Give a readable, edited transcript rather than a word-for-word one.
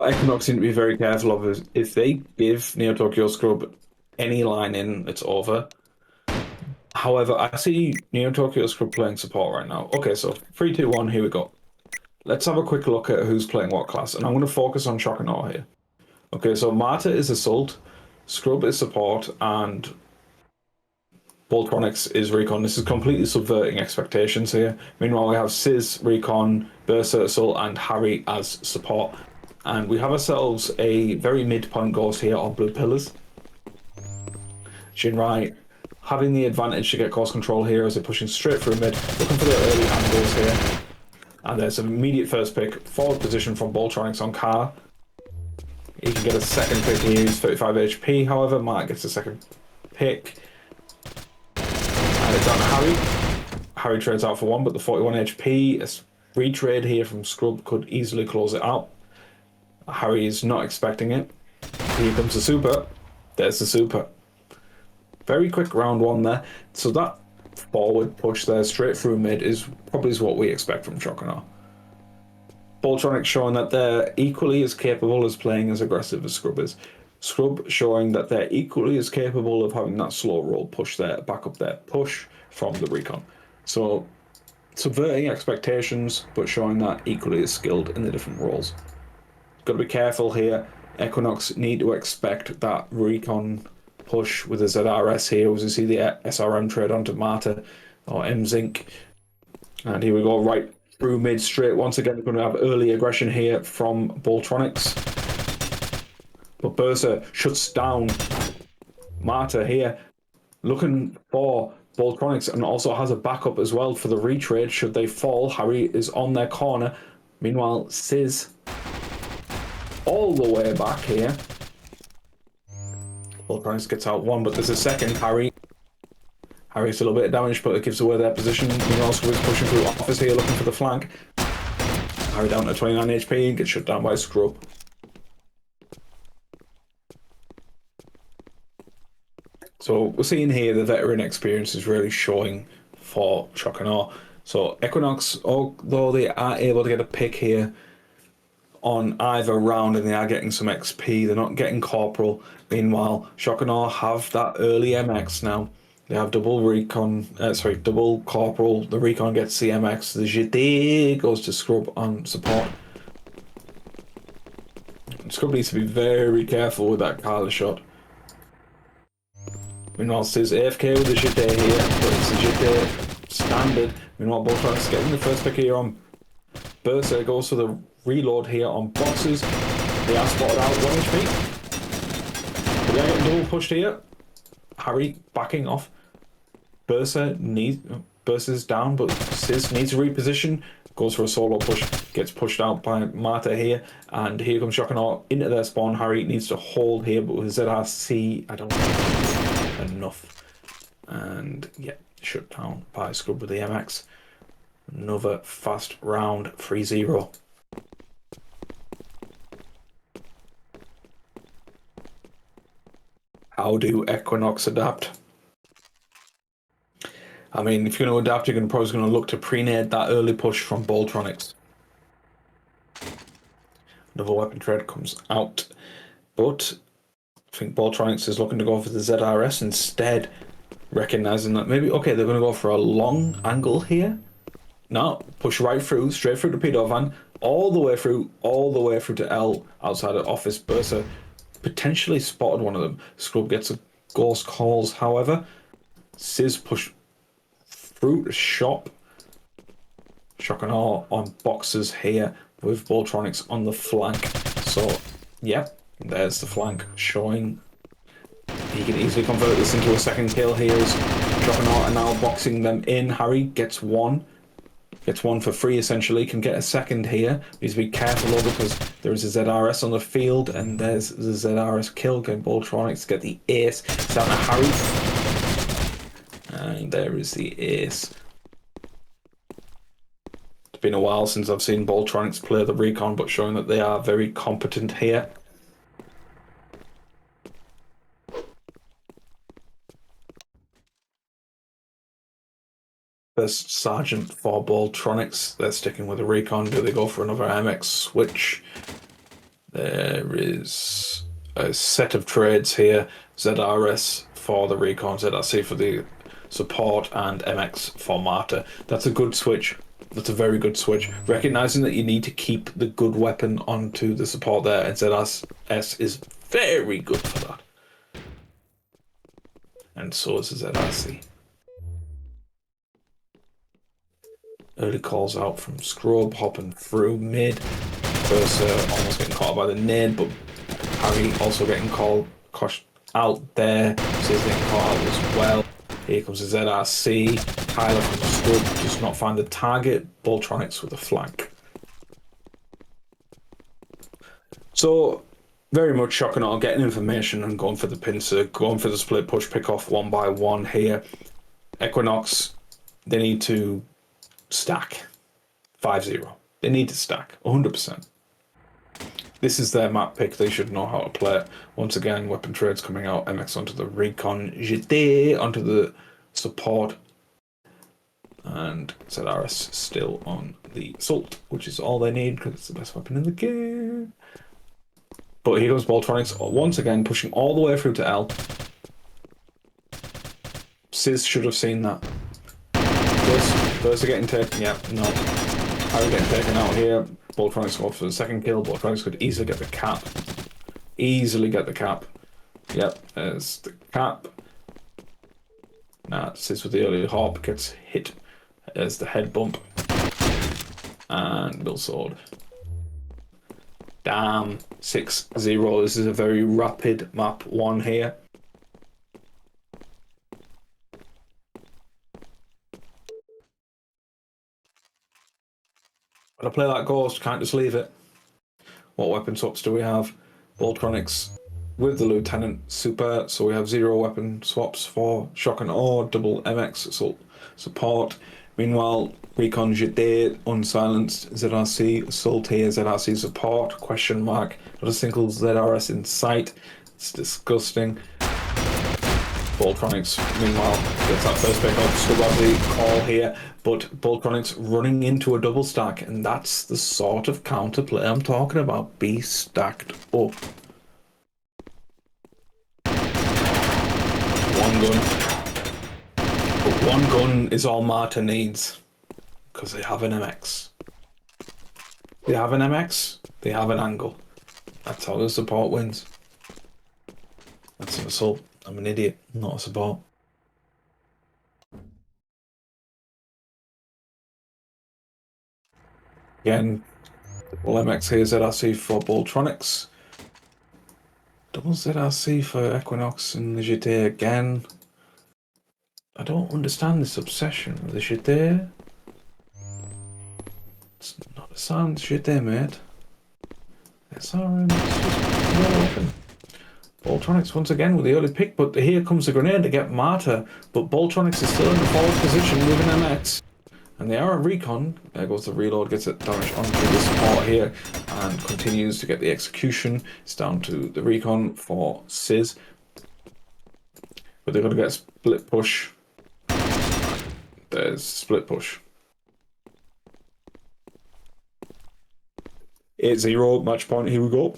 Equinox need to be very careful of is if they give Neotokyo Scrub any line in, it's over. However, I see Neotokyo Scrub playing support right now. Okay, so 3, 2, 1, here we go. Let's have a quick look at who's playing what class, and I'm going to focus on Shock and Awe here. Okay, so Marta is Assault, Scrub is Support, and Voltronics is Recon. This is completely subverting expectations here. Meanwhile, we have Sizz, Recon, Berser, Assault, and Harry as Support. And we have ourselves a very midpoint ghost here on Blue Pillars. Shinrai having the advantage to get course control here as they're pushing straight through mid, looking for the early angles here. And there's an immediate first pick, forward position from Voltronics on Car. He can get a second pick here, he's 35 HP, however, Mark gets a second pick. And it's on Harry. Harry trades out for one, but the 41 HP, a retrade here from Scrub could easily close it out. Harry is not expecting it. Here comes the super. There's the super. Very quick round one there. So that forward push there straight through mid is probably what we expect from Shokunar. Voltronic showing that they're equally as capable as playing as aggressive as Scrub is. Scrub showing that they're equally as capable of having that slow roll push there, back up their push from the recon. So subverting expectations, but showing that equally as skilled in the different roles. Got to be careful here. Equinox need to expect that recon push with the ZRS here as you see the SRM trade onto Marta or M-Zinc. And here we go, right through mid straight. Once again, we're going to have early aggression here from Voltronics. But Bursa shuts down Marta here, looking for Voltronics, and also has a backup as well for the retrade should they fall. Harry is on their corner. Meanwhile, Sizz all the way back here. Voltronics gets out one, but there's a second. Harry's a little bit of damage, but it gives away their position. Meanwhile, Squid's pushing through office here, looking for the flank. Harry down to 29 HP and gets shut down by Scrub. So we're seeing here the veteran experience is really showing for Shock and Awe. So Equinox, although they are able to get a pick here on either round and they are getting some XP, they're not getting Corporal. Meanwhile, Shock and Awe have that early MX now. They have double recon, double corporal. The recon gets CMX. The GD goes to Scrub on support. Scrub needs to be very careful with that Carla shot. Meanwhile, Sizz AFK with the GD here, but it's the GD standard. Meanwhile, Voltronics getting the first pick here on Berser, goes for the reload here on boxes. They are spotted out 1 HP. But they're getting double pushed here. Harry backing off. Berser's down, but Sizz needs to reposition. Goes for a solo push, gets pushed out by Marta here, and here comes Shock and Awe into their spawn. Harry needs to hold here, but with ZRC, I don't think enough. And yeah, shut down by Scrub with the MX. Another fast round, 3-0. How do Equinox adapt? I mean, if you're going to adapt, you're probably going to look to pre-nade that early push from Voltronics. Another weapon trade comes out, but I think Voltronics is looking to go for the ZRS instead, recognizing that maybe, okay, they're going to go for a long angle here. No, push right through, straight through the pedo van, all the way through to L outside of office. Bursa potentially spotted one of them. Scrub gets a ghost calls, however. Sizz push through the shop. Shock and Awe on boxes here with Voltronics on the flank. So, yeah, there's the flank showing. He can easily convert this into a second kill here as Shock and Awe are now boxing them in. Harry gets one. Gets one for free essentially, can get a second here. Needs to be careful though because there is a ZRS on the field and there's the ZRS kill. Going Voltronics get the ace. It's down to Harry. And there is the ace. It's been a while since I've seen Voltronics play the recon, but showing that they are very competent here. First Sergeant for Voltronics. They're sticking with the recon. Do they go for another MX switch? There is a set of trades here. ZRS for the recon, ZRC for the support, and MX for Martyr. That's a good switch. That's a very good switch. Recognizing that you need to keep the good weapon onto the support there, and ZRS is very good for that. And so is the ZRC. Early calls out from Scrub, hopping through mid. Versa almost getting caught by the nade, but Harry also getting called out there. So he's getting caught out as well. Here comes the ZRC. Tyler from Scrub does not find the target. Boltronics with a flank. So, very much shocking on getting information and going for the pincer, going for the split push, pick off one by one here. Equinox, they need to stack 5-0. They need to stack 100%. This is their map pick. They should know how to play it. Once again, weapon trades coming out. MX onto the recon, GT onto the support, and ZRS still on the assault, which is all they need because it's the best weapon in the game. But here goes Boltronics once again, pushing all the way through to L. Sis should have seen that. First are getting taken. Yeah, no. Harry getting taken out here. Boltronics go for the second kill. Boltronics could easily get the cap. Easily get the cap. Yep, there's the cap. Nah, Sis with the early hop gets hit. There's the head bump. And Bill Sword. Damn, 6-0. This is a very rapid map 1 here. When I play that Ghost, can't just leave it. What weapon swaps do we have? Boltronics with the Lieutenant, super. So we have 0 weapon swaps for Shock and Awe, double MX assault support. Meanwhile, Recon GD, unsilenced, ZRC, assault here, ZRC support, question mark, not a single ZRS in sight. It's disgusting. Boltronics, meanwhile, gets that first pick up, still have the call here, but Boltronics running into a double stack, and that's the sort of counterplay I'm talking about. Be stacked up. One gun. But one gun is all Marta needs, because they have an MX. They have an MX, they have an angle. That's how the support wins. That's an assault. I'm an idiot, not a support. Again, double MX here, ZRC for Boltronics. Double ZRC for Equinox and the GT again. I don't understand this obsession with the GT. It's not a sound GT, mate. It's alright, it's just no weapon. Boltronics once again with the early pick, but here comes the grenade to get Martyr, but Boltronics is still in the forward position with an MX. And they are a recon. There goes the reload, gets it damaged onto the support here, and continues to get the execution. It's down to the recon for Sis. But they're going to get a split push. There's split push. 8-0, match point, here we go.